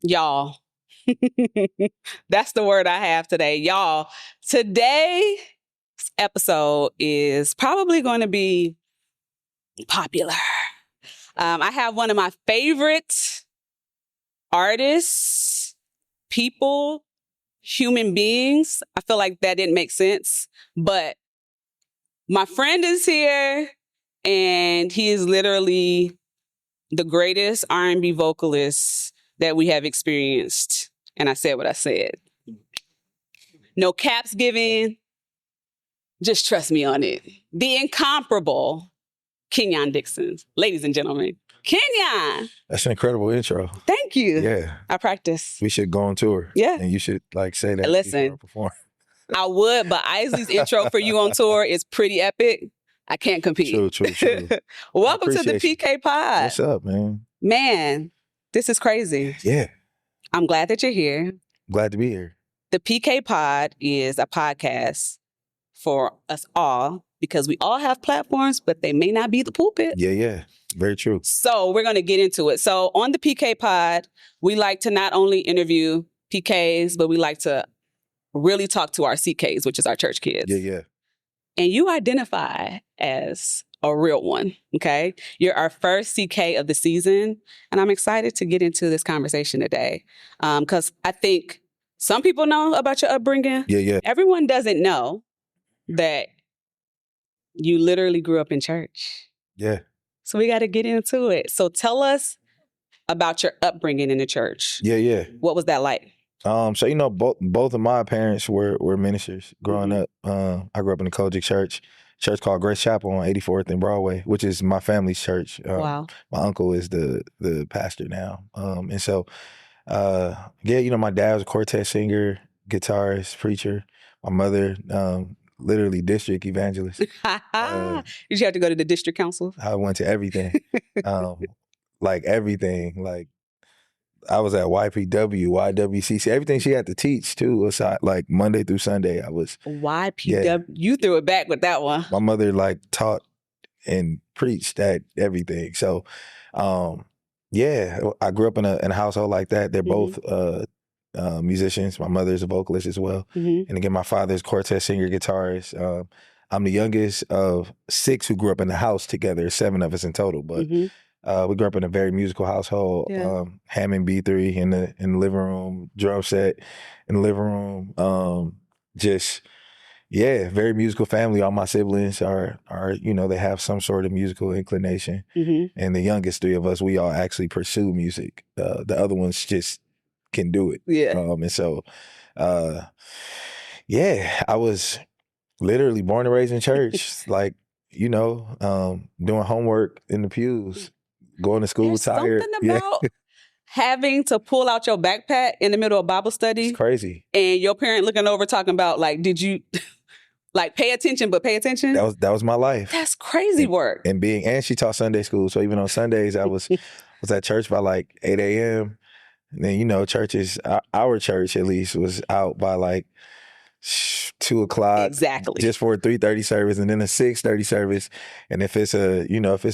Y'all. That's the word I have today. Y'all, today's episode is probably going to be popular. I have one of my favorite artists, people, human beings. I feel like that didn't make sense, but my friend is here, and he is literally the greatest R&B vocalist that we have experienced. And I said what I said. No caps given. Just trust me on it. The incomparable Kenyon Dixon. Ladies and gentlemen, Kenyon. That's an incredible intro. Thank you. Yeah. I practice. We should go on tour. Yeah. And you should say that. Listen, perform. I would, but Isley's intro for you on tour is pretty epic. I can't compete. True. Welcome to the PK Pod. What's up, man? Man, this is crazy. Yeah. I'm glad that you're here. Glad to be here. The PK Pod is a podcast for us all because we all have platforms, but they may not be the pulpit. Yeah. Very true. So we're going to get into it. So on the PK Pod, we like to not only interview PKs, but we like to really talk to our CKs, which is our church kids. Yeah. And you identify as a real one, okay? You're our first CK of the season, and I'm excited to get into this conversation today because I think some people know about your upbringing. Yeah. Everyone doesn't know that you literally grew up in church. Yeah. So we got to get into it. So tell us about your upbringing in the church. Yeah. What was that like? So both of my parents were ministers growing up. I grew up in the COGIC church called Grace Chapel on 84th and Broadway, which is my family's church. Wow. My uncle is the pastor now. And so my dad was a quartet singer, guitarist, preacher. My mother, literally district evangelist. Did you have to go to the district council? I went to everything. Everything. Like I was at YPW, YWCC, everything she had to teach too was like Monday through Sunday. I was YPW. Yeah. You threw it back with that one. My mother taught and preached at everything. So, I grew up in a household like that. They're both musicians. My mother's a vocalist as well. Mm-hmm. And again, my father's quartet singer, guitarist. I'm the youngest of 6 who grew up in the house together. 7 of us in total, but. Mm-hmm. We grew up in a very musical household. Yeah. Hammond B3 in the living room, drum set in the living room. Very musical family. All my siblings are they have some sort of musical inclination. Mm-hmm. And the youngest 3 of us, we all actually pursue music. The other ones just can do it. Yeah. And so, I was literally born and raised in church, doing homework in the pews. Going to school There's tired. Something about having to pull out your backpack in the middle of Bible study. It's crazy. And your parent looking over talking about did you pay attention, but pay attention? That was my life. That's crazy work. And she taught Sunday school. So even on Sundays, I was at church by 8 a.m. And then, churches, our church at least was out by 2 o'clock. Exactly. Just for a 3:30 service and then a 6:30 service. And if it's a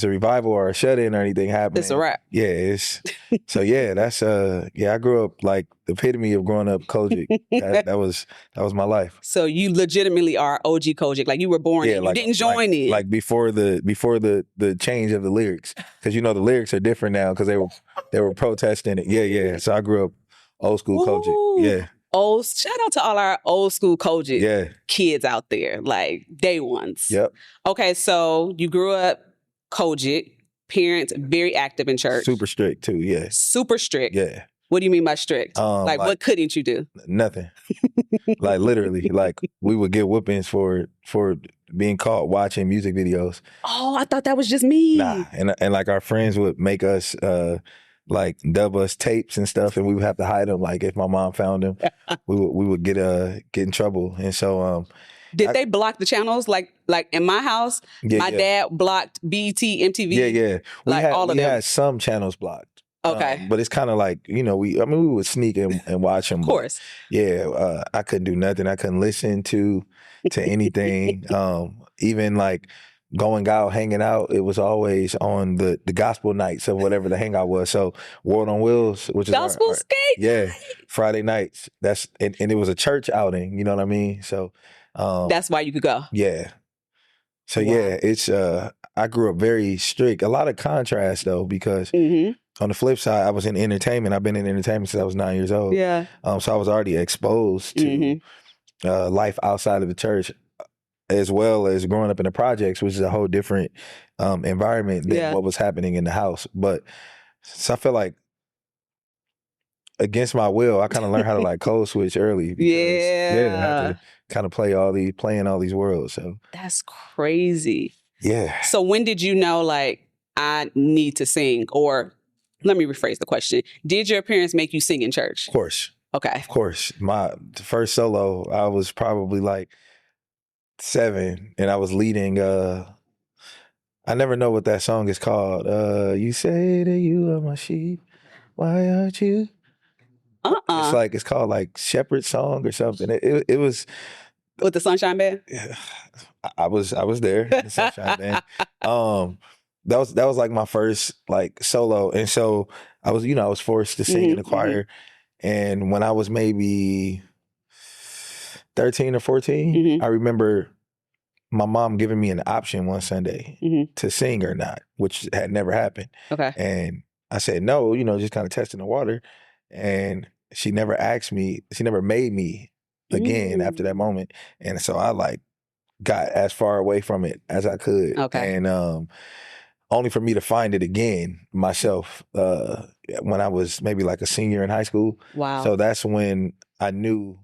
revival or a shut-in or anything happening. It's a wrap. Yeah, that's I grew up the epitome of growing up COGIC. that was my life. So you legitimately are OG COGIC. You were born in. You didn't join it. Before the change of the lyrics. Because the lyrics are different now because they were protesting it. Yeah. So I grew up old school COGIC. Yeah. Shout out to all our old school COGIC kids out there, day ones. Yep. Okay, so you grew up COGIC, parents very active in church. Super strict too, yeah. Super strict? Yeah. What do you mean by strict? What couldn't you do? Nothing. Literally, we would get whoopings for being caught watching music videos. Oh, I thought that was just me. Nah, and our friends would make us dub us tapes and stuff, and we would have to hide them. If my mom found them, we would get in trouble. And so, did they block the channels? Like in my house, my dad blocked BET, MTV. Yeah. All of them. We had some channels blocked. Okay. But it's kind of we would sneak and watch them. Of course. I couldn't do nothing. I couldn't listen to anything. Even going out, hanging out, it was always on the gospel nights of whatever the hangout was. So World on Wheels, which is Gospel skate. yeah, Friday nights. And it was a church outing. You know what I mean? So that's why you could go. Yeah. So yeah, it's I grew up very strict. A lot of contrast though, because on the flip side, I was in entertainment. I've been in entertainment since I was 9 years old. Yeah. So I was already exposed to life outside of the church, as well as growing up in the projects, which is a whole different environment than what was happening in the house. But so I feel like against my will, I kind of learned how to like code switch early. Because, I had to kind of play in all these worlds. So that's crazy. Yeah. So when did you know, like, I need to sing? Or let me rephrase the question. Did your parents make you sing in church? Of course. Okay. Of course. My first solo, I was probably like 7, and I was leading. I never know what that song is called. You say that you are my sheep. Why aren't you? It's called like Shepherd Song or something. It was with the Sunshine Band. Yeah, I was there. The Sunshine Band. That was like my first like solo, and so I was forced to sing in the choir. And when I was maybe 13 or 14, I remember my mom giving me an option one Sunday to sing or not, which had never happened. Okay. And I said no, just kind of testing the water. And she never asked me, she never made me again after that moment. And so I like got as far away from it as I could. Okay. And only for me to find it again myself when I was maybe like a senior in high school. Wow. So that's when I knew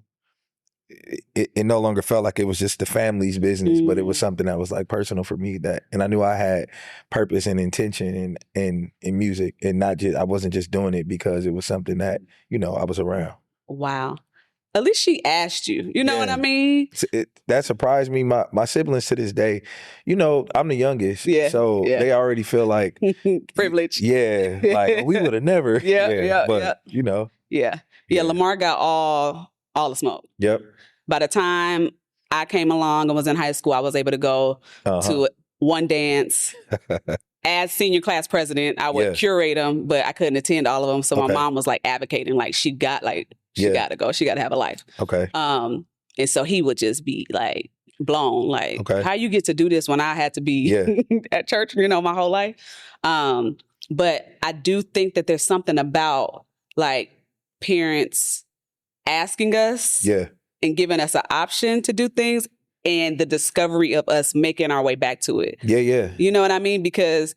it no longer felt like it was just the family's business, but it was something that was like personal for me, and I knew I had purpose and intention in music, and not just, I wasn't just doing it because it was something that, I was around. Wow. At least she asked you. You know what I mean? That surprised me. My siblings to this day, I'm the youngest. So they already feel like privilege. Yeah. Like we would have never. But Yeah. Lamar got all the smoke. Yep. By the time I came along and was in high school, I was able to go to one dance. As senior class president, I would curate them, but I couldn't attend all of them. So my mom was like advocating, like she got to go. She got to have a life. Okay. And so he would just be like blown, like, how you get to do this when I had to be at church, my whole life. But I do think that there's something about like parents asking us and giving us an option to do things, and the discovery of us making our way back to it. Yeah. You know what I mean? Because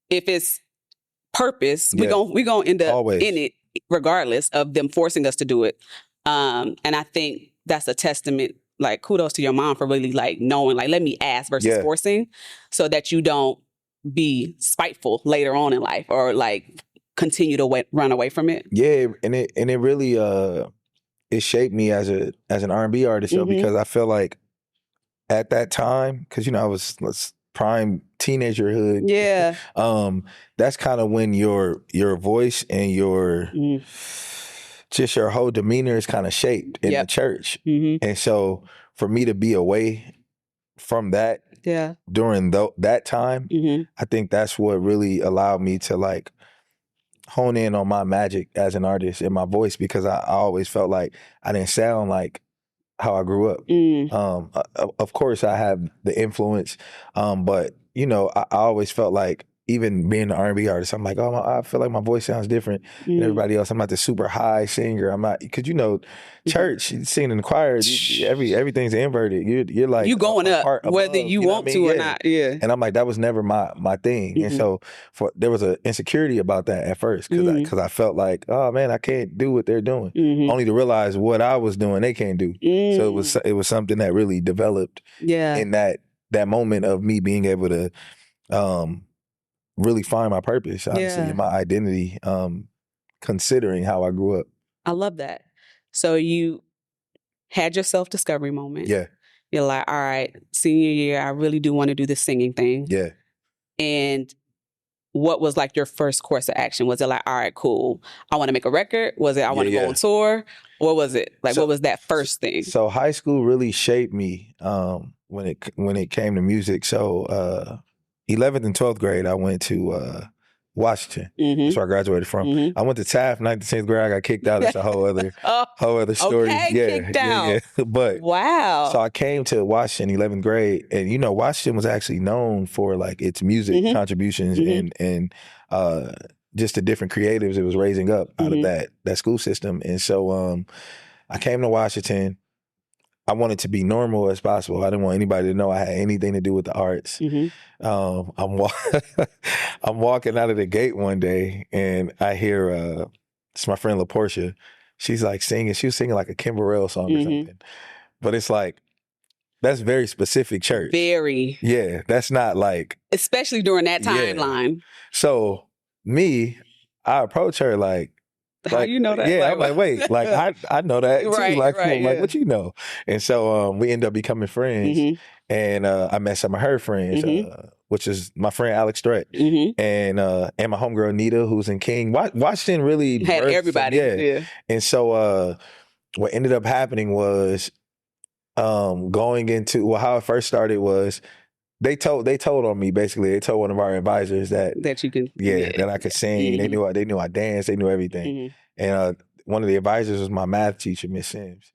if it's purpose, we're gonna end up always in it regardless of them forcing us to do it. And I think that's a testament, like kudos to your mom for really like knowing, like, let me ask versus forcing, so that you don't be spiteful later on in life or like continue to run away from it. Yeah, and it really it shaped me as an R&B artist, though, because I feel like at that time, because I was prime teenagerhood. Yeah. That's kind of when your voice and your just your whole demeanor is kind of shaped in the church. And so for me to be away from that during that time, I think that's what really allowed me to like hone in on my magic as an artist and my voice, because I always felt like I didn't sound like how I grew up. Of course, I have the influence, but I always felt like, even being an R&B artist, I'm like, I feel like my voice sounds different than everybody else. I'm not the super high singer. I'm not, because church, singing in the choir, everything's inverted. You're like, you going up, whether you want to or not. Yeah. And I'm like, that was never my thing. And so there was an insecurity about that at first, because I felt like, oh man, I can't do what they're doing. Only to realize what I was doing, they can't do. So it was something that really developed in that moment of me being able to really find my purpose, honestly, and my identity, considering how I grew up. I love that. So you had your self-discovery moment. Yeah. You're like, all right, senior year, I really do want to do this singing thing. Yeah. And what was like your first course of action? Was it like, all right, cool, I want to make a record? Was it, I want to go on tour? What was it? Like, what was that first thing? So high school really shaped me when it came to music. So 11th and 12th grade, I went to Washington. That's where I graduated from. I went to Taft, 9th to 10th grade. I got kicked out. That's a whole other story. Okay, kicked out. But wow. So I came to Washington 11th grade, and Washington was actually known for like its music contributions and just the different creatives it was raising up out of that school system. And so I came to Washington. I wanted to be normal as possible. I didn't want anybody to know I had anything to do with the arts. I'm walking out of the gate one day, and I hear it's my friend LaPortia. She's like singing. She was singing like a Kim Burrell song or something. But it's like, that's very specific church. Very. Yeah, that's not like. Especially during that timeline. Yeah. So I approach her like, how you know that? Yeah, I'm like, wait, like I know that too. Right, like, right, like what you know? And so we end up becoming friends. And I met some of her friends, which is my friend Alex Stretch, and my homegirl Nita, who's in King. Washington really had everybody. Yeah. And so what ended up happening was going into how it first started was they told on me basically. They told one of our advisors that you can that I could sing. They knew I danced. They knew everything. And one of the advisors was my math teacher, Miss Sims.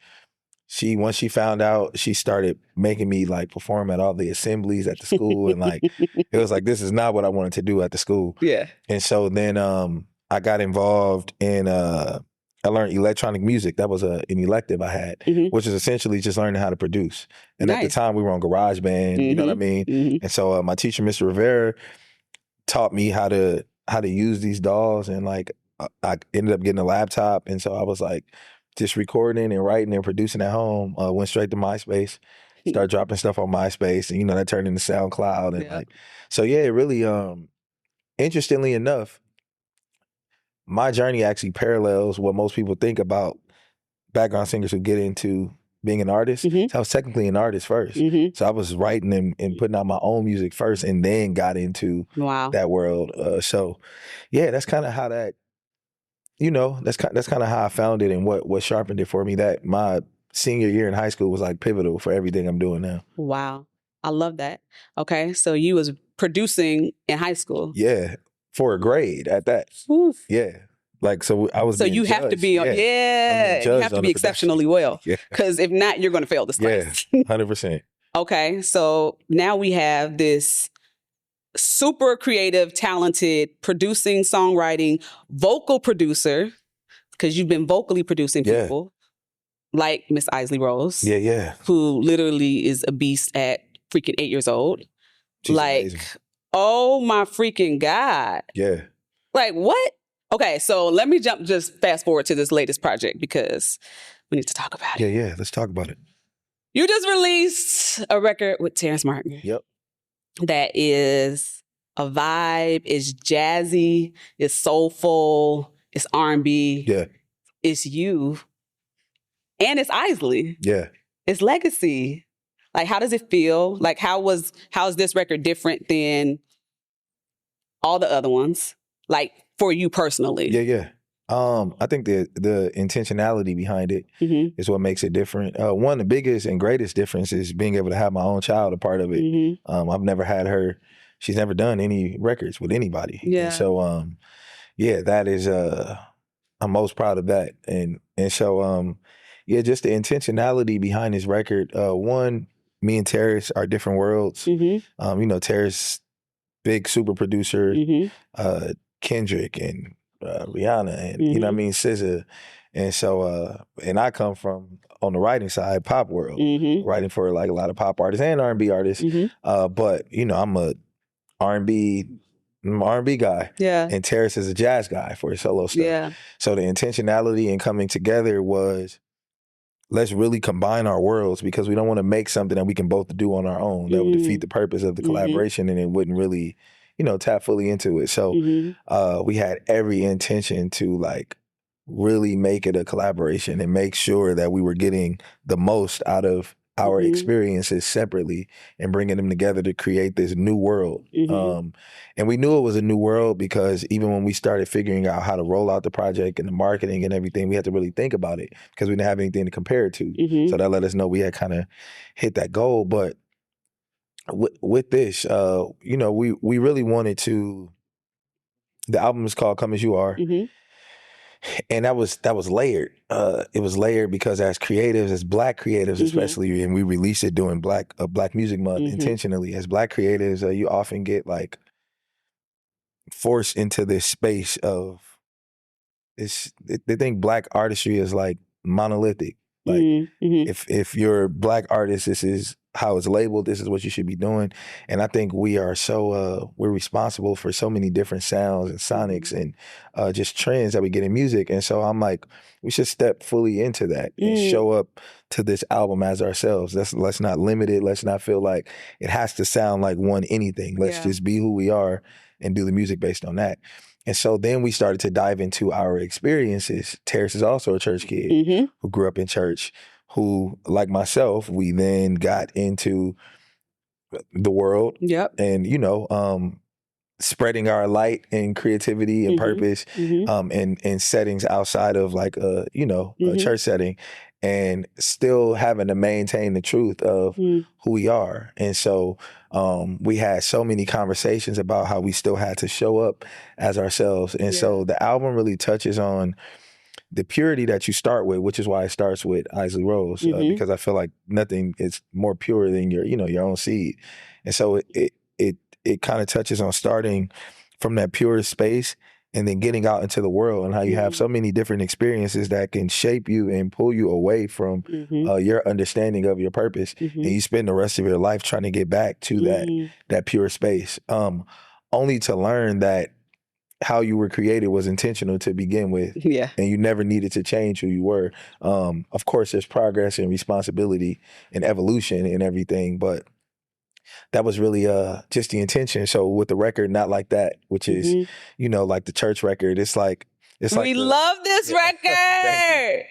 Once she found out, she started making me like perform at all the assemblies at the school, and like it was like, this is not what I wanted to do at the school. Yeah. And so then I got involved in I learned electronic music. That was an elective I had, which is essentially just learning how to produce. And at the time, we were on GarageBand. You know what I mean? And so my teacher, Mr. Rivera, taught me how to use these DAWs, and like I ended up getting a laptop, and so I was like just recording and writing and producing at home. Went straight to MySpace, started dropping stuff on MySpace, and that turned into SoundCloud, and like so. Yeah, it really interestingly enough, my journey actually parallels what most people think about background singers who get into being an artist. So I was technically an artist first. So I was writing and putting out my own music first, and then got into that world. So yeah, that's kind of how that, that's kind of how I found it, and what sharpened it for me. That my senior year in high school was like pivotal for everything I'm doing now. Wow. I love that. Okay. So you was producing in high school. Yeah. For a grade at that. Oof. Yeah. Like, so I was. So you have to be, you have to be exceptionally well. Because if not, you're going to fail this class. Yeah, 100%. Okay. So now we have this super creative, talented, producing, songwriting, vocal producer, because you've been vocally producing people like Miss Isley Rose. Yeah. Who literally is a beast at freaking 8 years old. She's amazing. Oh my freaking God. Yeah. Like what? Okay, so let me just fast forward to this latest project because we need to talk about it. Yeah, let's talk about it. You just released a record with Terrace Martin. Yep. That is a vibe, it's jazzy, it's soulful, it's R&B. Yeah. It's you. And it's Isley. Yeah. It's legacy. Like, how does it feel? Like, how's this record different than all the other ones? Like, for you personally? Yeah. I think the intentionality behind it is what makes it different. One of the biggest and greatest difference is being able to have my own child a part of it. I've never had her. She's never done any records with anybody. Yeah. And so, that is, I'm most proud of that. And so, just the intentionality behind this record. One, me and Terrace are different worlds. Terrace, big super producer, Kendrick and Rihanna and, SZA. And so, and I come from, on the writing side, pop world, writing for like a lot of pop artists and R&B artists. But, I'm a R&B guy. Yeah. And Terrace is a jazz guy for his solo stuff. Yeah. So the intentionality in coming together was, let's really combine our worlds, because we don't want to make something that we can both do on our own. That would defeat the purpose of the collaboration, and it wouldn't really, tap fully into it. So we had every intention to like really make it a collaboration and make sure that we were getting the most out of our experiences separately and bringing them together to create this new world. And we knew it was a new world because even when we started figuring out how to roll out the project and the marketing and everything, we had to really think about it because we didn't have anything to compare it to. So that let us know we had kind of hit that goal. But with this, you know, we really wanted to. The album is called "Come as You Are," and that was layered. It was layered because as creatives, as Black creatives especially, and we released it during Black Music Month intentionally. As Black creatives, you often get like forced into this space of they think Black artistry is like monolithic. Like if you're a Black artist, this is how it's labeled. This is what you should be doing. And I think we are we're responsible for so many different sounds and sonics and just trends that we get in music. And so I'm like, we should step fully into that and show up to this album as ourselves. Let's not limit it. Let's not feel like it has to sound like anything. Let's just be who we are and do the music based on that. And so then we started to dive into our experiences. Terrace is also a church kid who grew up in church, who, like myself, we then got into the world and, you know, spreading our light and creativity and purpose in settings outside of like a church setting, and still having to maintain the truth of who we are. And so we had so many conversations about how we still had to show up as ourselves. And so the album really touches on the purity that you start with, which is why it starts with Isley Rose, because I feel like nothing is more pure than your own seed. And so it kind of touches on starting from that pure space and then getting out into the world, and how you have so many different experiences that can shape you and pull you away from your understanding of your purpose. And you spend the rest of your life trying to get back to that pure space, only to learn that how you were created was intentional to begin with. And you never needed to change who you were. Of course, there's progress and responsibility and evolution and everything, but that was really just the intention. So with the record, Not Like That, which is, like the church record, it's like we love this record.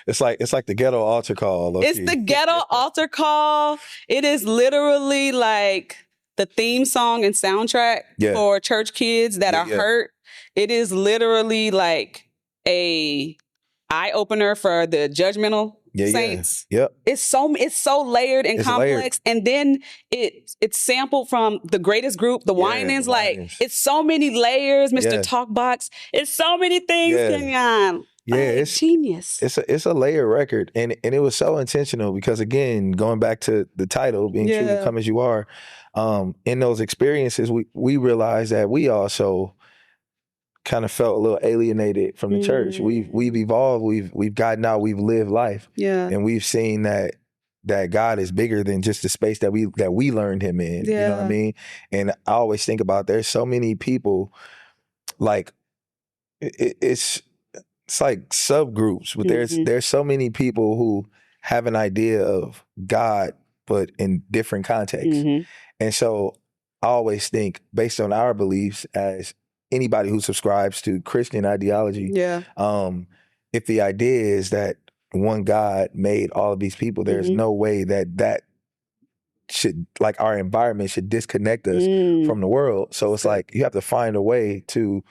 It's like the ghetto altar call. It's the ghetto altar call. It is literally like the theme song and soundtrack for church kids that are hurt. It is literally like a eye opener for the judgmental saints. It's so layered and complex. And then it's sampled from the greatest group, the Winans. Like, it's so many layers, Mr. Talkbox. It's so many things, Kenyon. It's genius. It's a layered record, and it was so intentional because, again, going back to the title, being true to Come As You Are, in those experiences, we realized that we also kind of felt a little alienated from the church. We've evolved, we've gotten out, we've lived life, and we've seen that God is bigger than just the space that we learned Him in. You know what I mean? And I always think about, there's so many people, like it's like subgroups, but there's so many people who have an idea of God, but in different contexts. And so I always think, based on our beliefs as anybody who subscribes to Christian ideology, if the idea is that one God made all of these people, there's no way that should, like, our environment should disconnect us from the world. So it's like you have to find a way to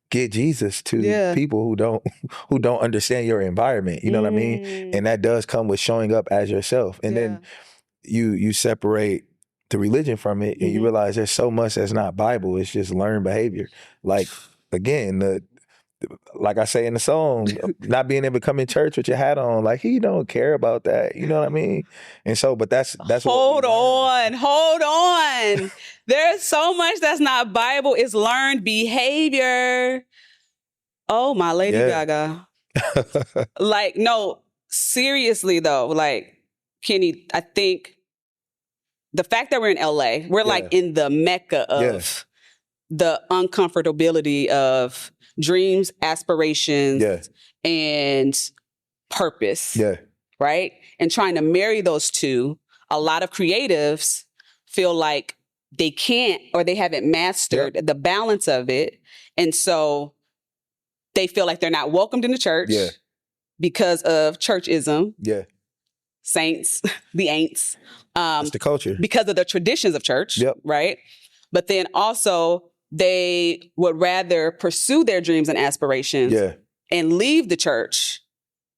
get Jesus to people who don't understand your environment. You know what I mean? And that does come with showing up as yourself. And then you separate the religion from it, and you realize there's so much that's not Bible. It's just learned behavior. Like, again, like I say in the song, not being able to come in church with your hat on, like, He don't care about that. You know what I mean? And so, but that's hold on. There's so much that's not Bible. It's learned behavior. Oh, my Lady Gaga. Like, no, seriously though, like, Kenny, I think the fact that we're in LA, we're like in the mecca of the uncomfortability of dreams, aspirations, and purpose. Right? And trying to marry those two, a lot of creatives feel like they can't, or they haven't mastered the balance of it. And so they feel like they're not welcomed in the church because of churchism. Saints, the ain'ts. It's the culture. Because of the traditions of church, right? But then also, they would rather pursue their dreams and aspirations and leave the church,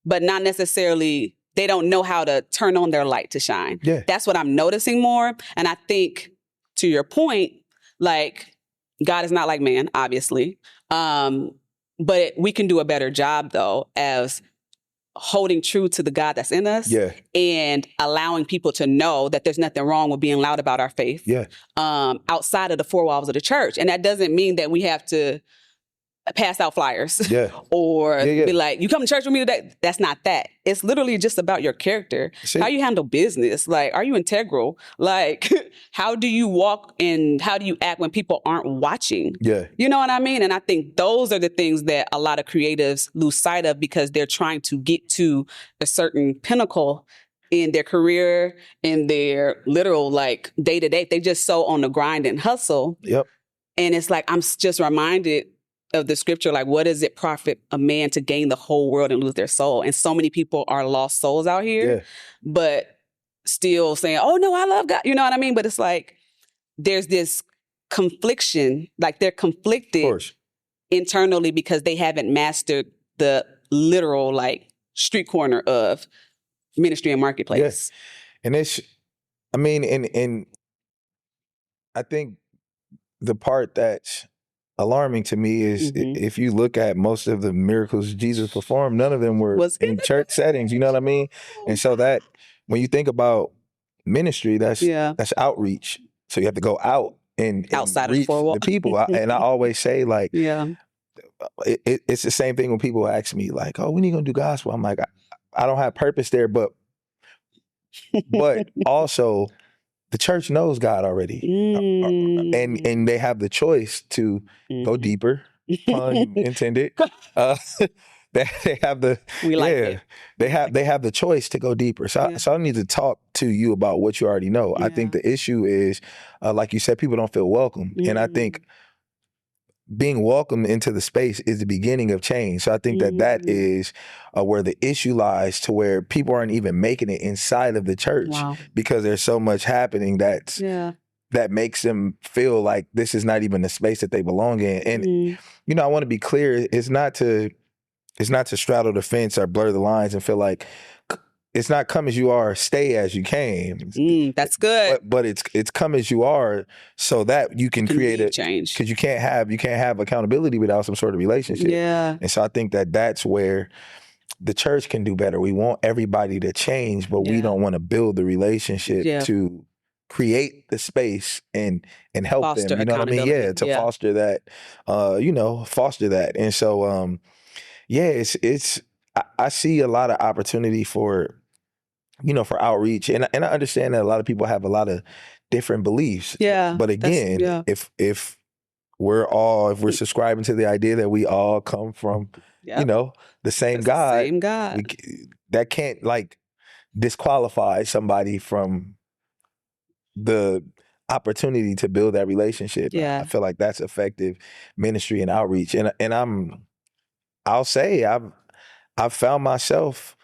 but not necessarily they don't know how to turn on their light to shine. Yeah. That's what I'm noticing more. And I think, to your point, like, God is not like man, obviously. But we can do a better job, though, as holding true to the God that's in us, and allowing people to know that there's nothing wrong with being loud about our faith, outside of the four walls of the church. And that doesn't mean that we have to pass out flyers or be like, you come to church with me today? That's not that. It's literally just about your character. How you handle business. Like, are you integral? Like, how do you walk and how do you act when people aren't watching? You know what I mean? And I think those are the things that a lot of creatives lose sight of because they're trying to get to a certain pinnacle in their career, in their literal, like, day to day. They just so on the grind and hustle. And it's like, I'm just reminded of the scripture, like, what does it profit a man to gain the whole world and lose their soul? And so many people are lost souls out here, but still saying, oh no, I love God. You know what I mean? But it's like, there's this confliction, like they're conflicted internally because they haven't mastered the literal, like, street corner of ministry and marketplace. And it's, I mean, and I think the part that's alarming to me is if you look at most of the miracles Jesus performed, none of them were in church settings. You know what I mean? And so that when you think about ministry, that's outreach. So you have to go out and outside reach of the four walls. The people. And I always say, like, it's the same thing when people ask me, like, oh, when are you gonna do gospel? I'm like, I don't have purpose there, but also the church knows God already, and they have the choice to go deeper, pun intended. They have the they have the choice to go deeper. So I need to talk to you about what you already know. I think the issue is, like you said, people don't feel welcome, and I think being welcomed into the space is the beginning of change. So I think that is where the issue lies, to where people aren't even making it inside of the church because there's so much happening that makes them feel like this is not even the space that they belong in. And you know, I want to be clear, it's not to straddle the fence or blur the lines and feel like it's not come as you are, stay as you came. That's good. But it's come as you are so that you can create a change. Because you can't have accountability without some sort of relationship. And so I think that's where the church can do better. We want everybody to change, but we don't want to build the relationship to create the space and help foster them. You know what I mean? To foster that. Foster that. And so it's I see a lot of opportunity for outreach, and I understand that a lot of people have a lot of different beliefs. But again, if we're subscribing to the idea that we all come from, the same God, that can't, like, disqualify somebody from the opportunity to build that relationship. I feel like that's effective ministry and outreach, and I'll say I've found myself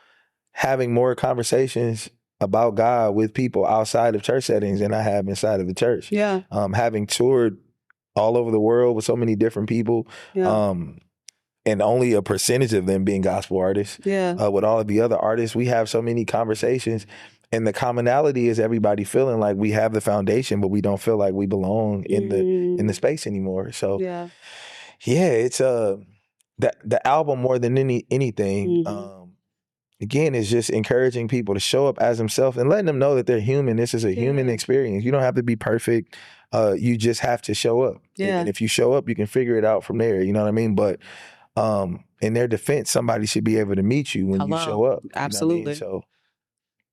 having more conversations about God with people outside of church settings than I have inside of the church. Having toured all over the world with so many different people, and only a percentage of them being gospel artists. With all of the other artists, we have so many conversations, and the commonality is everybody feeling like we have the foundation, but we don't feel like we belong in the space anymore. So it's the album, more than anything. Again, is just encouraging people to show up as themselves and letting them know that they're human. This is a human experience. You don't have to be perfect. You just have to show up. And if you show up, you can figure it out from there. You know what I mean? But in their defense, somebody should be able to meet you when you show up. Absolutely. You know what I mean? So,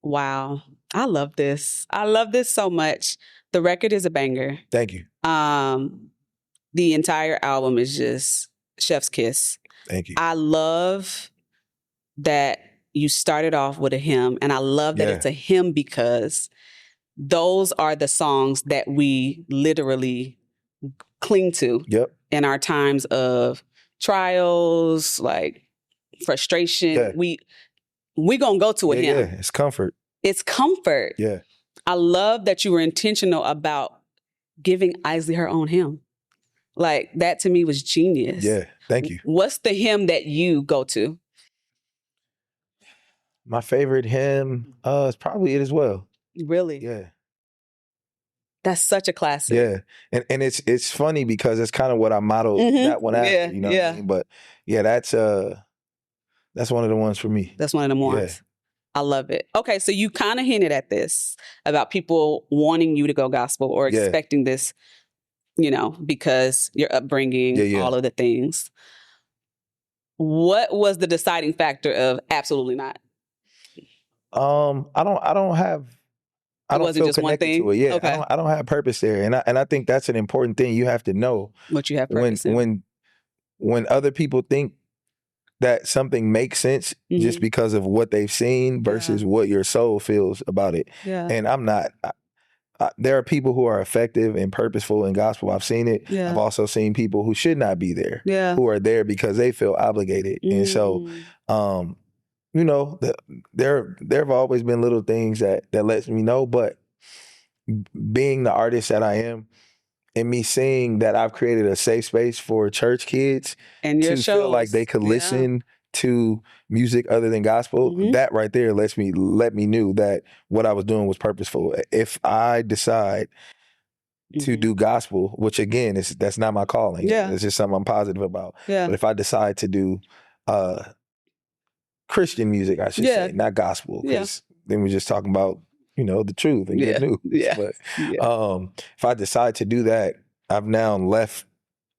wow. I love this. I love this so much. The record is a banger. Thank you. The entire album is just chef's kiss. Thank you. I love that you started off with a hymn, and I love that it's a hymn because those are the songs that we literally cling to in our times of trials, like frustration. We gonna go to a hymn. It's comfort. It's comfort. I love that you were intentional about giving Isley her own hymn. Like, that to me was genius. Thank you. What's the hymn that you go to? My favorite hymn is probably it as well. Really? Yeah. That's such a classic. Yeah. And it's funny because it's kind of what I modeled that one after, you know what I mean? But yeah, that's one of the ones for me. That's one of the ones. I love it. Okay, so you kind of hinted at this about people wanting you to go gospel or expecting this, you know, because your upbringing, all of the things. What was the deciding factor of absolutely not? I don't feel just one connected thing? to it. Yeah, Okay. I don't have purpose there, and I think that's an important thing. You have to know what you have purpose in. When other people think that something makes sense just because of what they've seen versus what your soul feels about it. Yeah. And I'm not. There are people who are effective and purposeful in gospel. I've seen it. Yeah. I've also seen people who should not be there. Yeah. Who are there because they feel obligated, and so. You know, there have always been little things that lets me know, but being the artist that I am and me seeing that I've created a safe space for church kids and to feel like they could listen to music other than gospel, that right there let me know that what I was doing was purposeful. If I decide to do gospel, which again that's not my calling. It's just something I'm positive about. But if I decide to do Christian music, I should say, not gospel, because then we're just talking about, you know, the truth and good news. But if I decide to do that, I've now left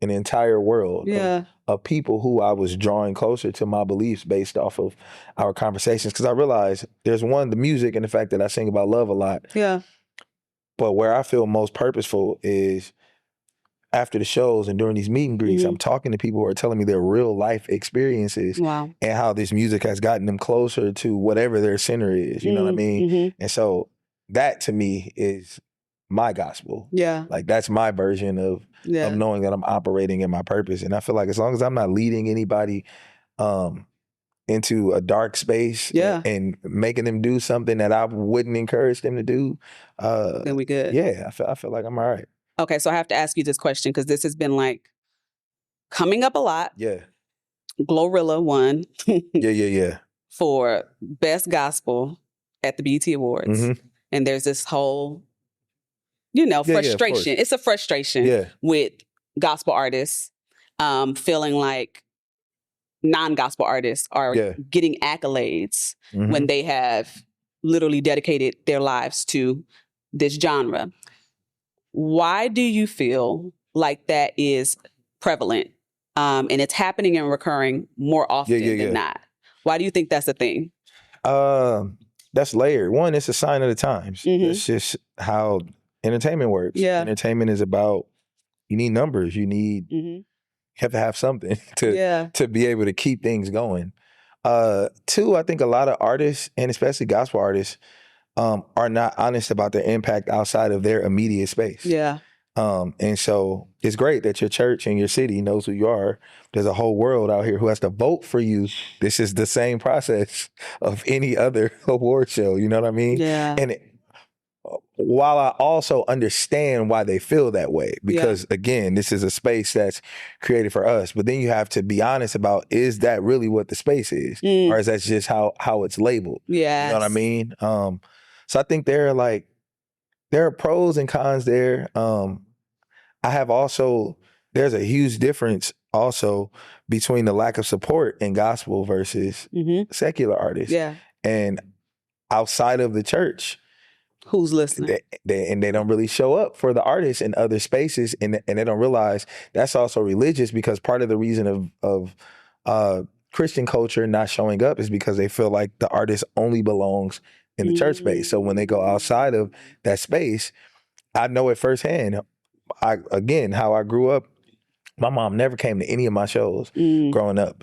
an entire world of people who I was drawing closer to my beliefs based off of our conversations. Because I realized there's the music and the fact that I sing about love a lot. Yeah. But where I feel most purposeful is after the shows and during these meet and greets, I'm talking to people who are telling me their real life experiences and how this music has gotten them closer to whatever their center is. You know what I mean? And so that to me is my gospel. Yeah. Like that's my version of knowing that I'm operating in my purpose. And I feel like as long as I'm not leading anybody into a dark space and making them do something that I wouldn't encourage them to do, then we good. Yeah, I feel like I'm all right. Okay, so I have to ask you this question because this has been like coming up a lot. Yeah. Glorilla won. Yeah. For Best Gospel at the BET Awards. And there's this whole, you know, frustration. It's a frustration with gospel artists feeling like non-gospel artists are getting accolades when they have literally dedicated their lives to this genre. Why do you feel like that is prevalent and it's happening and recurring more often than not? Why do you think that's a thing? That's layered. One, it's a sign of the times. It's just how entertainment works. Entertainment is about, you need numbers. You need, you have to have something to be able to keep things going. Two, I think a lot of artists, and especially gospel artists, are not honest about their impact outside of their immediate space. Yeah. And so it's great that your church and your city knows who you are. There's a whole world out here who has to vote for you. This is the same process of any other award show. You know what I mean? Yeah. And while I also understand why they feel that way, because again, this is a space that's created for us, but then you have to be honest about, is that really what the space is? Or is that just how it's labeled? Yeah. You know what I mean? So I think there are pros and cons there. There's a huge difference also between the lack of support in gospel versus secular artists. Yeah. And outside of the church, who's listening? They don't really show up for the artists in other spaces, and they don't realize that's also religious, because part of the reason of Christian culture not showing up is because they feel like the artist only belongs in the church space. So when they go outside of that space, I know it firsthand. How I grew up, my mom never came to any of my shows growing up.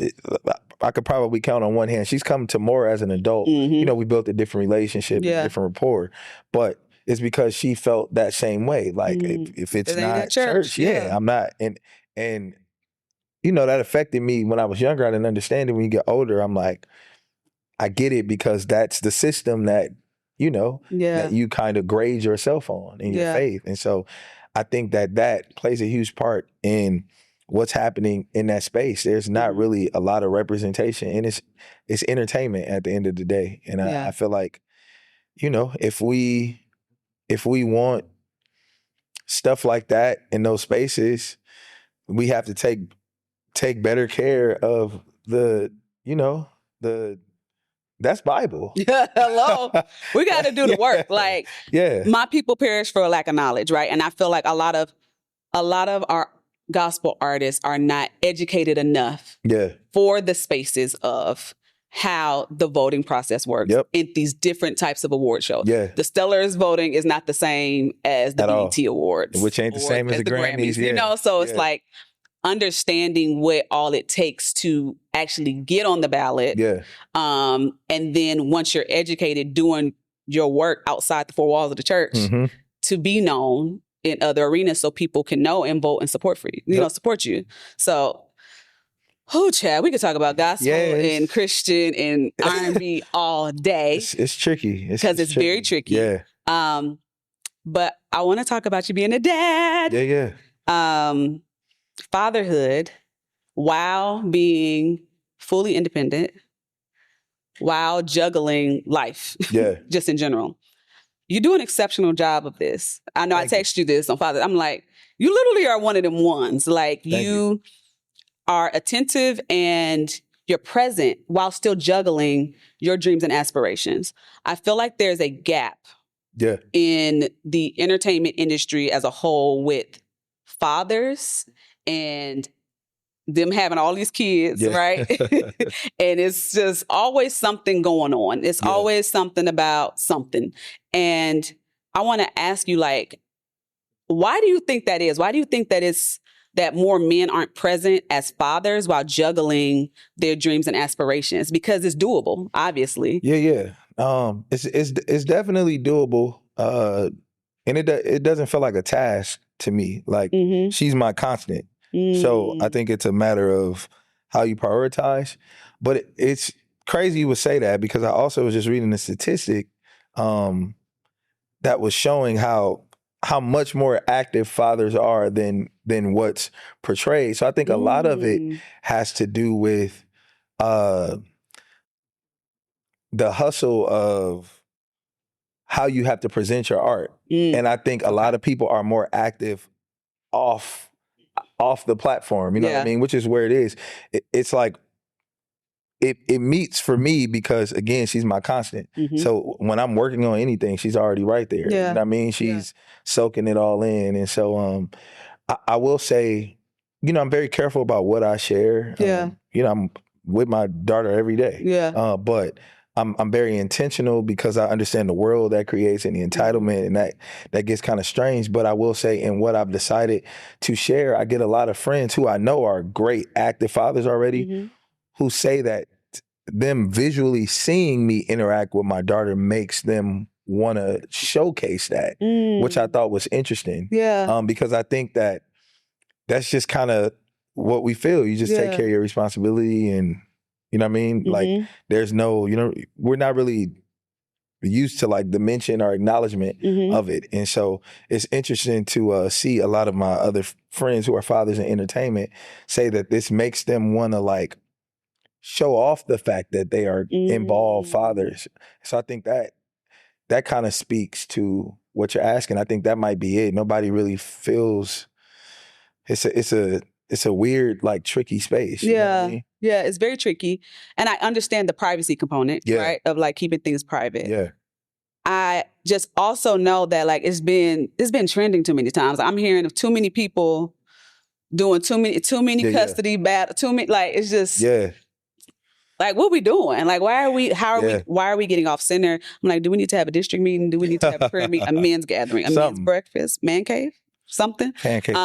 I could probably count on one hand. She's come to more as an adult. You know, we built a different relationship, a different rapport, but it's because she felt that same way. Like if it's not church, I'm not. And you know, that affected me when I was younger. I didn't understand it. When you get older, I'm like, I get it, because that's the system that, you know, that you kind of grade yourself on in your faith. And so I think that plays a huge part in what's happening in that space. There's not really a lot of representation, and it's entertainment at the end of the day. And I feel like, you know, if we want stuff like that in those spaces, we have to take better care of that's Bible. Hello. We got to do the work. Like, my people perish for a lack of knowledge, right? And I feel like a lot of our gospel artists are not educated enough for the spaces of how the voting process works in these different types of award shows. The Stellars voting is not the same as the BET Awards. Which ain't the same as the Grammys. You know, so it's like understanding what all it takes to actually get on the ballot. And then once you're educated, doing your work outside the four walls of the church to be known in other arenas so people can know and vote and support for you, you know, support you. So, Chad, we could talk about gospel and Christian and R&B all day. It's tricky. Because it's very tricky. But I want to talk about you being a dad. Fatherhood, while being fully independent, while juggling life, just in general. You do an exceptional job of this. I know I text you this on Father. I'm like, you literally are one of them ones. Like you are attentive and you're present while still juggling your dreams and aspirations. I feel like there's a gap in the entertainment industry as a whole with fathers and them having all these kids, right? And it's just always something going on. It's always something about something. And I want to ask you, like, why do you think that is? Why do you think that it's that more men aren't present as fathers while juggling their dreams and aspirations? Because it's doable, obviously. It's definitely doable. And it doesn't feel like a task to me. Like she's my constant. So I think it's a matter of how you prioritize. But it's crazy you would say that, because I also was just reading a statistic that was showing how much more active fathers are than what's portrayed. So I think a lot of it has to do with the hustle of how you have to present your art. And I think a lot of people are more active off the platform, you know what I mean? Which is where it is. It's like, it meets for me because, again, she's my constant. So when I'm working on anything, she's already right there. You know what I mean? She's soaking it all in. And so I will say, you know, I'm very careful about what I share. You know, I'm with my daughter every day. But I'm very intentional because I understand the world that creates and the entitlement, and that gets kind of strange. But I will say, in what I've decided to share, I get a lot of friends who I know are great active fathers already, who say that them visually seeing me interact with my daughter makes them want to showcase that, which I thought was interesting. Because I think that's just kind of what we feel. You just take care of your responsibility, and you know what I mean? Like, there's no, you know, we're not really used to like the mention or acknowledgement of it. And so it's interesting to see a lot of my other friends who are fathers in entertainment say that this makes them want to like show off the fact that they are involved fathers. So I think that kind of speaks to what you're asking. I think that might be it. Nobody really feels it's a weird, like, tricky space. You know what I mean? Yeah, it's very tricky. And I understand the privacy component, right? Of like keeping things private. I just also know that like it's been trending too many times. I'm hearing of too many people doing too many custody battle, too many, like it's just like, what we doing? Like, why are we getting off center? I'm like, do we need to have a district meeting? Do we need to have a prayer meeting, a men's gathering, a men's breakfast, man cave? Something. Pancake.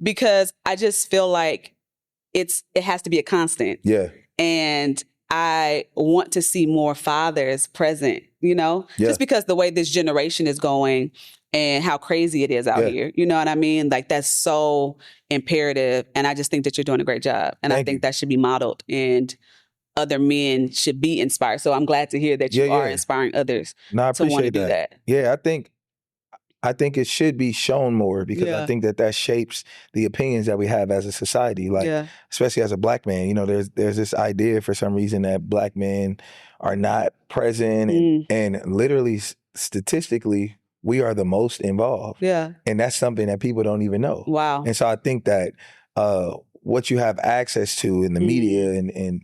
Because I just feel like it has to be a constant. And I want to see more fathers present, you know? Just because the way this generation is going and how crazy it is out here. You know what I mean? Like, that's so imperative. And I just think that you're doing a great job. And I think that should be modeled, and other men should be inspired. So I'm glad to hear that you are inspiring others to want to do that. Yeah, I think I think it should be shown more because I think that shapes the opinions that we have as a society. Like, especially as a black man, you know, there's this idea for some reason that black men are not present, and literally, statistically, we are the most involved. Yeah, and that's something that people don't even know. Wow. And so I think that what you have access to in the media, and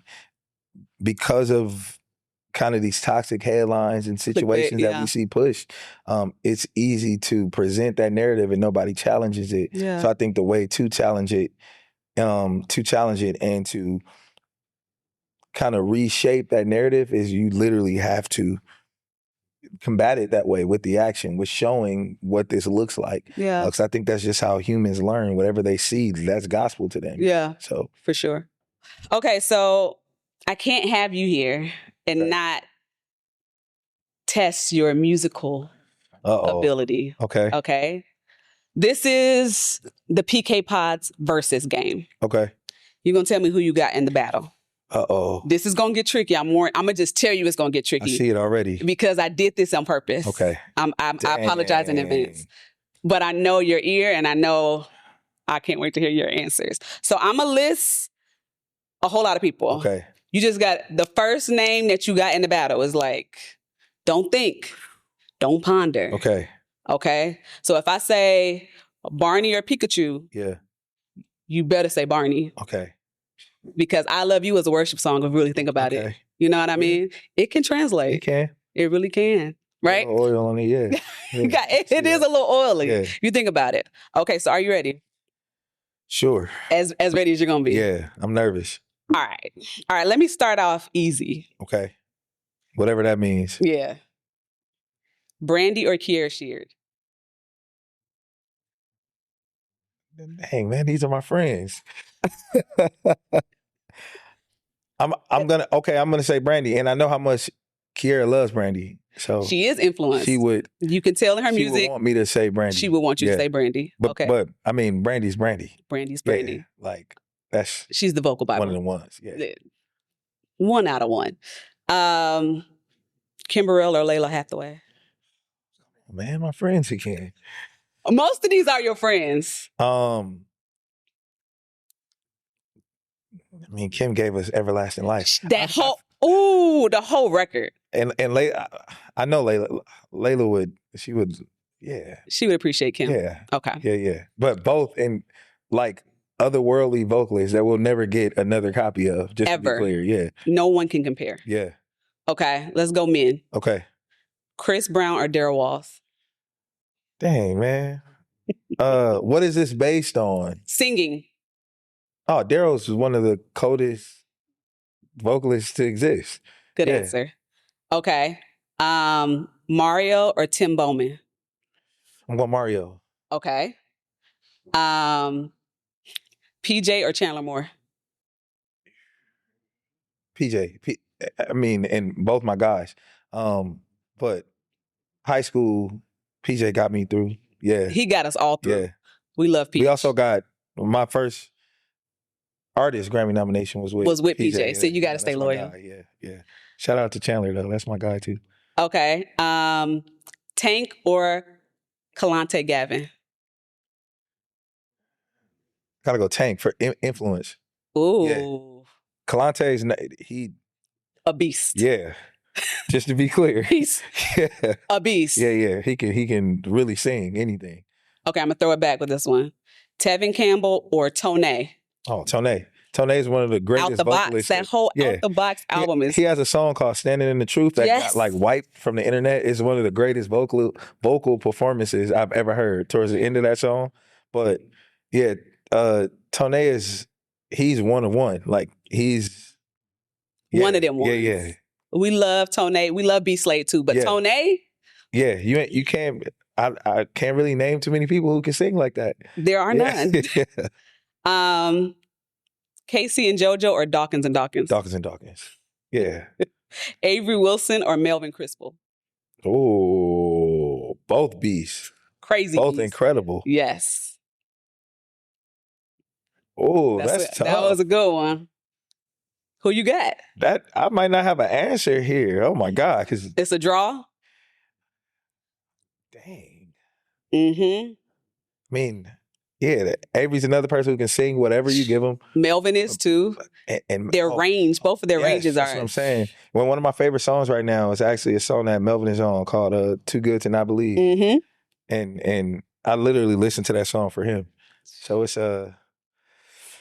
because of kind of these toxic headlines and situations that we see pushed, it's easy to present that narrative and nobody challenges it. Yeah. So I think the way to challenge it and to kind of reshape that narrative is you literally have to combat it that way with the action, with showing what this looks like. Yeah. Because I think that's just how humans learn. Whatever they see, that's gospel to them. Yeah. So for sure. Okay, so I can't have you here and not test your musical ability. Okay. Okay. This is the PK Pods versus game. Okay. You're going to tell me who you got in the battle. This is going to get tricky. I'm going to just tell you it's going to get tricky. I see it already. Because I did this on purpose. Okay. I apologize in advance. But I know your ear, and I can't wait to hear your answers. So I'm going to list a whole lot of people. Okay. You just got the first name that you got in the battle is like, don't think, don't ponder. Okay. Okay. So if I say Barney or Pikachu, you better say Barney. Okay. Because I Love You is a worship song, if you really think about it. You know what I mean? It can translate. It can. It really can. Right? Oil on it, yeah. It is a little oily. Yeah. You think about it. Okay, so are you ready? Sure. As ready as you're going to be? Yeah, I'm nervous. All right, let me start off easy. Okay. Whatever that means. Yeah. Brandy or Kiera Sheard? Dang, man, these are my friends. I'm gonna say Brandy, and I know how much Kiera loves Brandy. So she is influenced. She would. You can tell in her music. She would want me to say Brandy. She would want you to say Brandy. But I mean, Brandy's Brandy. Brandy's Brandy. Yeah, like she's the vocal Bible. One of the ones. Yeah. 1 out of 1. Kimberell or Layla Hathaway? Man, my friends again. Most of these are your friends. I mean, Kim gave us Everlasting Life. The whole record. And Layla, I know Layla would, she would appreciate Kim. Yeah. Okay. Yeah. But both in like otherworldly vocalists that we'll never get another copy of, just to be clear. Yeah. No one can compare. Yeah. Okay, let's go men. Okay. Chris Brown or Darryl Walls? Dang, man. What is this based on? Singing. Oh, Darryl's one of the coldest vocalists to exist. Good answer. Okay. Mario or Tim Bowman? I'm going Mario. Okay. PJ or Chandler Moore? PJ. I mean, and both my guys. But high school, PJ got me through. Yeah. He got us all through. Yeah. We love PJ. We also got my first artist Grammy nomination was with PJ. Yeah, so you got to stay loyal. Yeah. Shout out to Chandler though. That's my guy too. Okay. Tank or Kalante Gavin? Gotta go Tank for influence. Ooh. Yeah. Kalante's a beast. Yeah. Just to be clear. He's a beast. Yeah. He can really sing anything. Okay, I'm gonna throw it back with this one. Tevin Campbell or Tone? Oh, Tone. Tone is one of the greatest vocalists. That whole Out the Box album is. He has a song called "Standing in the Truth" that got like wiped from the internet. It's one of the greatest vocal performances I've ever heard towards the end of that song. But yeah, Tone he's one of one. Like he's one of them ones. Yeah. We love Tone. We love B Slade too, but Tone. Yeah, you can't. I can't really name too many people who can sing like that. There are none. Casey and JoJo or Dawkins and Dawkins? Dawkins and Dawkins. Yeah. Avery Wilson or Melvin Crispell? Oh, both beasts. Crazy. Both beasts. Incredible. Yes. Oh, that's tough. That was a good one. Who you got? That I might not have an answer here. Oh my God, because it's a draw. Dang. Mm-hmm. I mean, yeah, Avery's another person who can sing whatever you give him. Melvin is too. And their range, both of their yes, ranges that's are. what I'm saying. Well, one of my favorite songs right now is actually a song that Melvin is on called "Too Good to Not Believe," Mm-hmm. and I literally listened to that song for him. So it's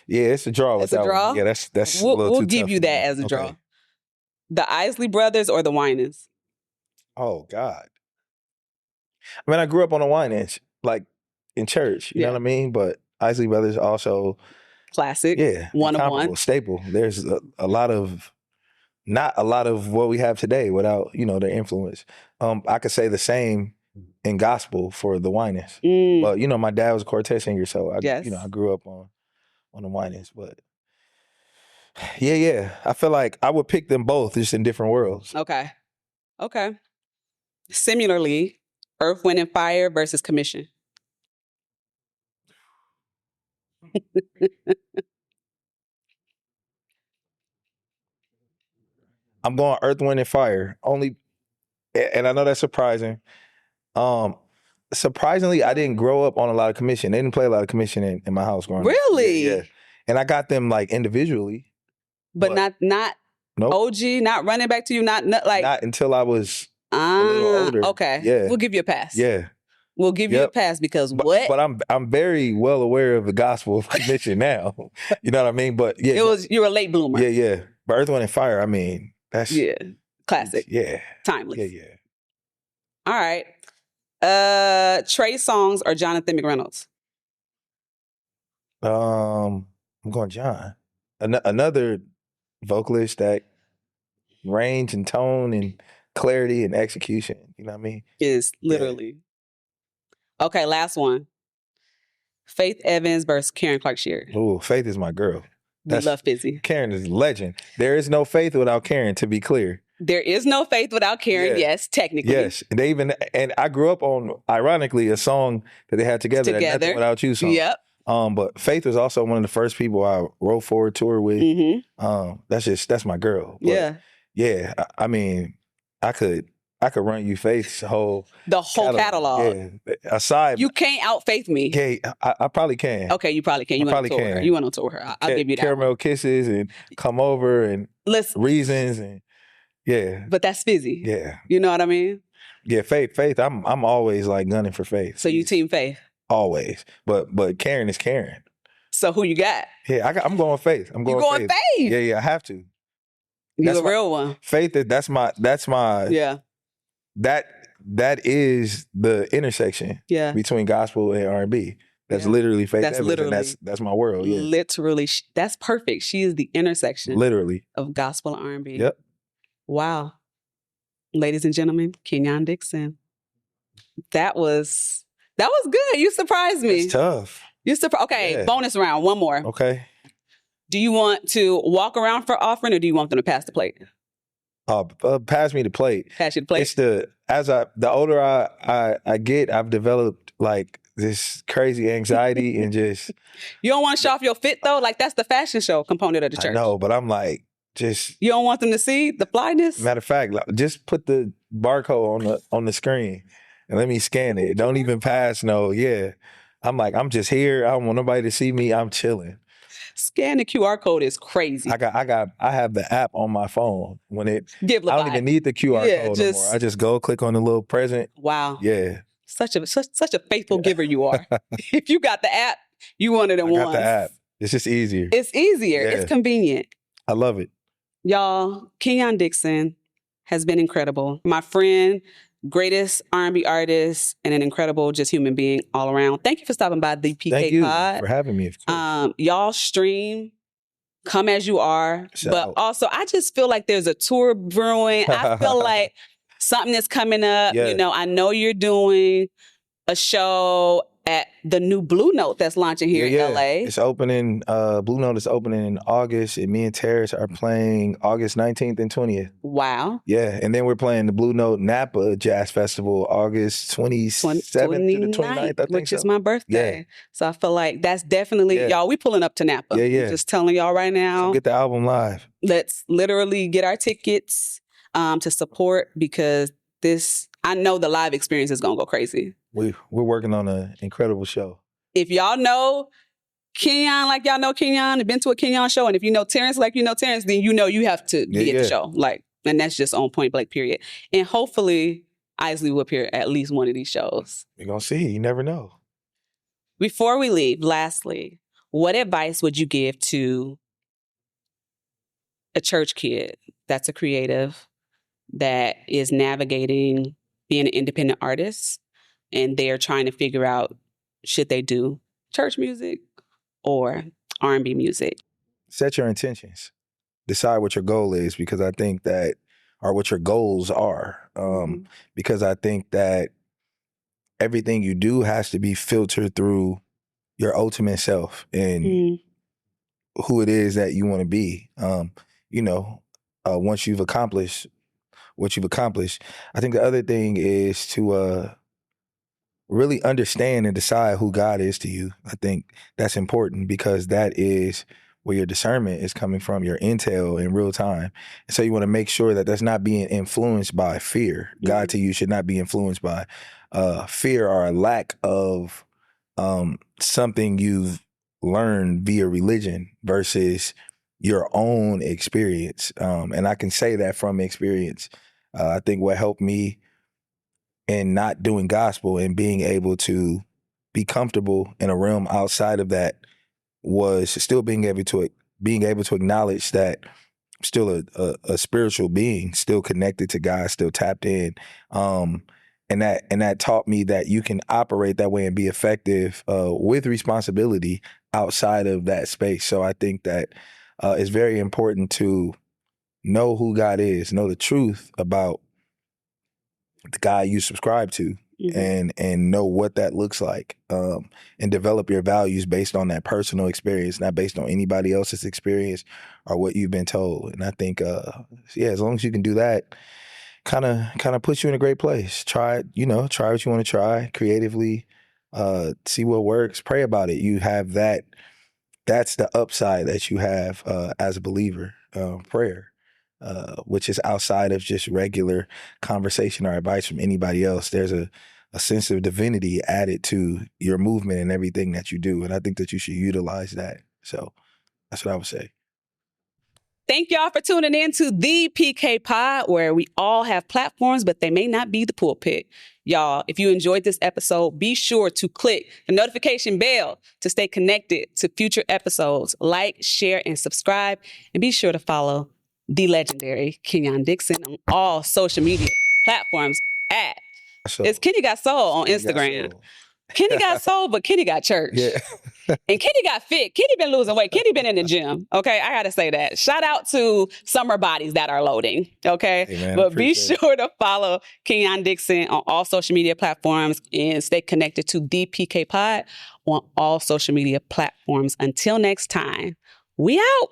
it's a draw. It's a draw. Yeah, that's a little we'll too give tough you for me. that as a draw. Okay. The Isley Brothers or the Winans? Oh God. I mean, I grew up on the Winans, like in church. You know what I mean? But Isley Brothers also classic. Yeah, One of incomparable, one. staple. There's a lot of. Not a lot of what we have today without, their influence. I could say the same in gospel for the Winans. But, my dad was a quartet singer, so I grew up on the Winans. But yeah. I feel like I would pick them both just in different worlds. Okay. Similarly, Earth, Wind, and Fire versus Commission. I'm going Earth, Wind, and Fire. Only, and I know that's surprising. Surprisingly, I didn't grow up on a lot of Commission. They didn't play a lot of Commission in my house growing up. Really? Yeah. And I got them like individually. But not nope. OG, not Running Back to You, not like... Not until I was a little older. Okay. Yeah. We'll give you a pass. Yeah. We'll give you a pass because But I'm very well aware of the gospel of Commission now. You know what I mean? But yeah. You were a late bloomer. Yeah. But Earth, Wind, and Fire, I mean, that's... Yeah. Classic. Yeah. Timeless. Yeah. All right. Trey Songz or Jonathan McReynolds? I'm going John. Another vocalist that range and tone and clarity and execution, you know what I mean? Is literally. Yeah. Okay, last one. Faith Evans versus Karen Clark Sheard. Oh, Faith is my girl. We love Fizzy. Karen is a legend. There is no Faith without Karen, to be clear. There is no faith without Karen, yes, technically. Yes. And I grew up on, ironically, a song that they had together. That Nothing Without You song. Yep. But Faith was also one of the first people I wrote for a tour with. Mm-hmm. That's my girl. But yeah. I mean, I could run you Faith's whole catalog. Yeah. Aside, you can't out Faith me. Okay, I probably can. Okay, you probably can. You went on tour her. You went on tour her. I'll give you that. Caramel Kisses and Come Over and Reasons and But that's Fizzy. Yeah. You know what I mean? Yeah, Faith. I'm always like gunning for Faith. So you team Faith? Always. But Karen is Karen. So who you got? Yeah, I'm going Faith. I'm going Faith. Yeah, I have to. You're a real one. Faith, that's my yeah. That is the intersection between gospel and R&B. That's literally Faith Evans. Literally, and that's my world. Yeah. Literally, that's perfect. She is the intersection. Literally. Of gospel and R&B. Yep. Wow. Ladies and gentlemen, Kenyon Dixon. That was good. You surprised me. It's tough. Okay, bonus round. One more. Okay. Do you want to walk around for offering or do you want them to pass the plate? Pass me the plate. Pass you the plate. It's the older I get, I've developed like this crazy anxiety and just... You don't want to show off your fit though? Like that's the fashion show component of the church. I know, but I'm like, just... You don't want them to see the flyness? Matter of fact, just put the barcode on the screen and let me scan it. Don't even pass I'm like, I'm just here. I don't want nobody to see me. I'm chilling. Scan the QR code is crazy. I have the app on my phone. I don't even need the QR code no more. I just go click on the little present. Wow. Yeah. Such a faithful giver you are. If you got the app, you want it at once. I got the app. It's just easier. It's easier. Yeah. It's convenient. I love it. Y'all, Kenyon Dixon has been incredible. My friend, greatest R&B artist, and an incredible just human being all around. Thank you for stopping by the PK Thank you Pod. for having me. Y'all stream Come As You Are. But also, I just feel like there's a tour brewing. I feel like something is coming up. Yeah. I know you're doing a show at the new Blue Note that's launching here in LA. It's opening, Blue Note is opening in August, and me and Terrace are playing August 19th and 20th. Wow. Yeah, and then we're playing the Blue Note Napa Jazz Festival August 27th to the 29th, I think. Which is my birthday. Yeah. So I feel like that's definitely, y'all, we pulling up to Napa. Yeah. I'm just telling y'all right now. So get the album live. Let's literally get our tickets to support because I know the live experience is going to go crazy. We're working on an incredible show. If y'all know Kenyon like y'all know Kenyon, and been to a Kenyon show, and if you know Terrace like you know Terrace, then you know you have to be at the show. Like, and that's just on point blank, period. And hopefully Isley will appear at least one of these shows. We're going to see. You never know. Before we leave, lastly, what advice would you give to a church kid that's a creative, that is navigating being an independent artist, and they're trying to figure out, should they do church music or R&B music? Set your intentions. Decide what your goal is, because I think that, or what your goals are. Because I think that everything you do has to be filtered through your ultimate self and who it is that you want to be. Once you've accomplished what you've accomplished, I think the other thing is to really understand and decide who God is to you. I think that's important, because that is where your discernment is coming from, your intel in real time. And so you want to make sure that that's not being influenced by fear. God to you should not be influenced by fear or a lack of something you've learned via religion versus your own experience. And I can say that from experience. I think what helped me in not doing gospel and being able to be comfortable in a realm outside of that was still being able to acknowledge that I'm still a spiritual being, still connected to God, still tapped in. And that taught me that you can operate that way and be effective with responsibility outside of that space. So I think that it's very important to know who God is, know the truth about the God you subscribe to, and know what that looks like, and develop your values based on that personal experience, not based on anybody else's experience or what you've been told. And I think, as long as you can do that, kind of puts you in a great place. Try what you want to try creatively, see what works, pray about it. You have that. That's the upside that you have as a believer, prayer. Which is outside of just regular conversation or advice from anybody else. There's a sense of divinity added to your movement and everything that you do. And I think that you should utilize that. So that's what I would say. Thank y'all for tuning in to the PK Pod, where we all have platforms, but they may not be the pulpit. Y'all, if you enjoyed this episode, be sure to click the notification bell to stay connected to future episodes. Like, share, and subscribe. And be sure to follow the legendary Kenyon Dixon on all social media platforms at it's Kenny Got Soul on Instagram. Kenny got soul, but Kenny got church. Yeah. And Kenny got fit. Kenny been losing weight. Kenny been in the gym. Okay, I gotta say that. Shout out to summer bodies that are loading. Okay, hey man, but be sure to follow Kenyon Dixon on all social media platforms and stay connected to the PK Pod on all social media platforms. Until next time, we out.